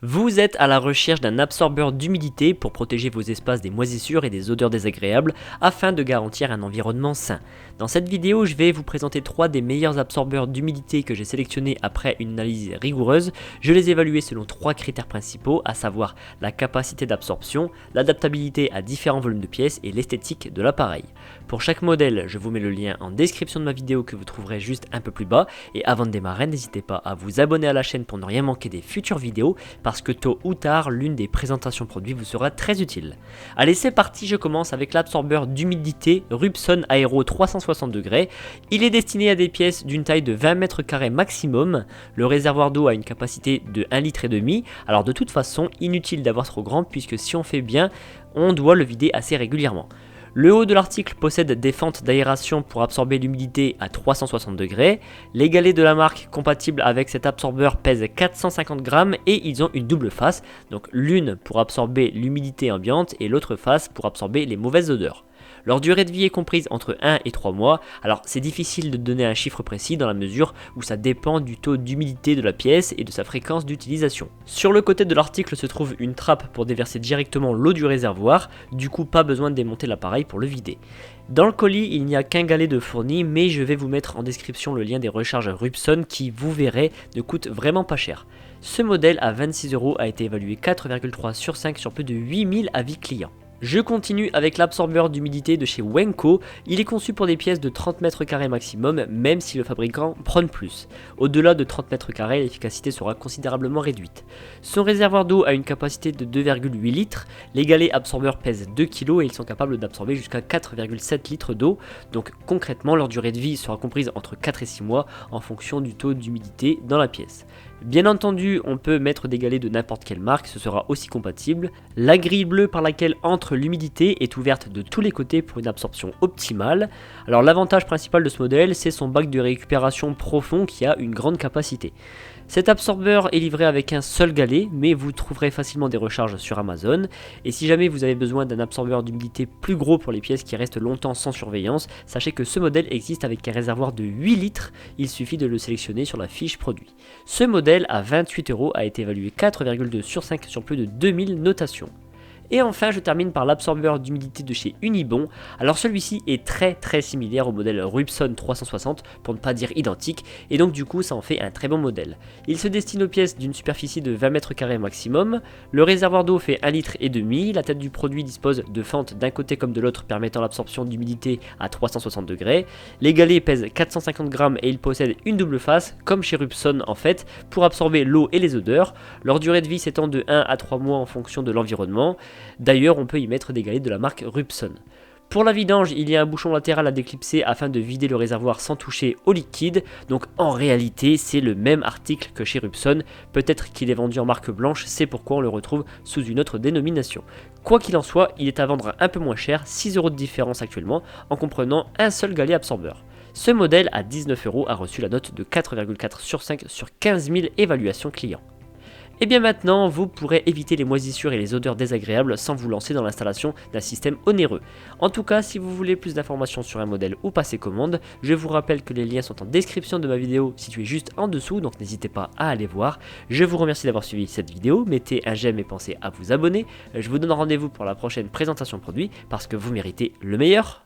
Vous êtes à la recherche d'un absorbeur d'humidité pour protéger vos espaces des moisissures et des odeurs désagréables afin de garantir un environnement sain. Dans cette vidéo, je vais vous présenter 3 des meilleurs absorbeurs d'humidité que j'ai sélectionnés après une analyse rigoureuse. Je les ai évalués selon 3 critères principaux, à savoir la capacité d'absorption, l'adaptabilité à différents volumes de pièces et l'esthétique de l'appareil. Pour chaque modèle, je vous mets le lien en description de ma vidéo que vous trouverez juste un peu plus bas. Et avant de démarrer, n'hésitez pas à vous abonner à la chaîne pour ne rien manquer des futures vidéos, parce que tôt ou tard, l'une des présentations produits vous sera très utile. Allez, c'est parti, je commence avec l'absorbeur d'humidité Rubson Aero 360°. Il est destiné à des pièces d'une taille de 20 mètres carrés maximum. Le réservoir d'eau a une capacité de 1,5 litre. Alors de toute façon, inutile d'avoir trop grand puisque si on fait bien, on doit le vider assez régulièrement. Le haut de l'article possède des fentes d'aération pour absorber l'humidité à 360°. Les galets de la marque compatibles avec cet absorbeur pèsent 450 grammes et ils ont une double face, donc l'une pour absorber l'humidité ambiante et l'autre face pour absorber les mauvaises odeurs. Leur durée de vie est comprise entre 1 et 3 mois, alors c'est difficile de donner un chiffre précis dans la mesure où ça dépend du taux d'humidité de la pièce et de sa fréquence d'utilisation. Sur le côté de l'article se trouve une trappe pour déverser directement l'eau du réservoir, du coup pas besoin de démonter l'appareil pour le vider. Dans le colis, il n'y a qu'un galet de fourni, mais je vais vous mettre en description le lien des recharges Rubson qui, vous verrez, ne coûtent vraiment pas cher. Ce modèle à 26€ a été évalué 4,3 sur 5 sur plus de 8000 avis clients. Je continue avec l'absorbeur d'humidité de chez Wenco. Il est conçu pour des pièces de 30 mètres carrés maximum, même si le fabricant prône plus. Au-delà de 30 mètres carrés, l'efficacité sera considérablement réduite. Son réservoir d'eau a une capacité de 2,8 litres. Les galets absorbeurs pèsent 2 kg et ils sont capables d'absorber jusqu'à 4,7 litres d'eau. Donc concrètement, leur durée de vie sera comprise entre 4 et 6 mois en fonction du taux d'humidité dans la pièce. Bien entendu, on peut mettre des galets de n'importe quelle marque, ce sera aussi compatible. La grille bleue par laquelle entre l'humidité est ouverte de tous les côtés pour une absorption optimale. Alors l'avantage principal de ce modèle, c'est son bac de récupération profond qui a une grande capacité. Cet absorbeur est livré avec un seul galet, mais vous trouverez facilement des recharges sur Amazon. Et si jamais vous avez besoin d'un absorbeur d'humidité plus gros pour les pièces qui restent longtemps sans surveillance, sachez que ce modèle existe avec un réservoir de 8 litres, il suffit de le sélectionner sur la fiche produit. Ce modèle à 28€ a été évalué 4,2 sur 5 sur plus de 2000 notations. Et enfin, je termine par l'absorbeur d'humidité de chez Unibon. Alors celui-ci est très similaire au modèle Rubson 360, pour ne pas dire identique, et donc du coup ça en fait un très bon modèle. Il se destine aux pièces d'une superficie de 20 mètres carrés maximum. Le réservoir d'eau fait 1,5 litre. La tête du produit dispose de fentes d'un côté comme de l'autre permettant l'absorption d'humidité à 360°. Les galets pèsent 450 grammes et ils possèdent une double face, comme chez Rubson en fait, pour absorber l'eau et les odeurs. Leur durée de vie s'étend de 1 à 3 mois en fonction de l'environnement. D'ailleurs, on peut y mettre des galets de la marque Rubson. Pour la vidange, il y a un bouchon latéral à déclipser afin de vider le réservoir sans toucher au liquide. Donc en réalité, c'est le même article que chez Rubson. Peut-être qu'il est vendu en marque blanche, c'est pourquoi on le retrouve sous une autre dénomination. Quoi qu'il en soit, il est à vendre un peu moins cher, 6€ de différence actuellement, en comprenant un seul galet absorbeur. Ce modèle à 19€ a reçu la note de 4,4 sur 5 sur 15 000 évaluations clients. Et bien maintenant, vous pourrez éviter les moisissures et les odeurs désagréables sans vous lancer dans l'installation d'un système onéreux. En tout cas, si vous voulez plus d'informations sur un modèle ou passer commande, je vous rappelle que les liens sont en description de ma vidéo située juste en dessous, donc n'hésitez pas à aller voir. Je vous remercie d'avoir suivi cette vidéo, mettez un j'aime et pensez à vous abonner. Je vous donne rendez-vous pour la prochaine présentation produit parce que vous méritez le meilleur.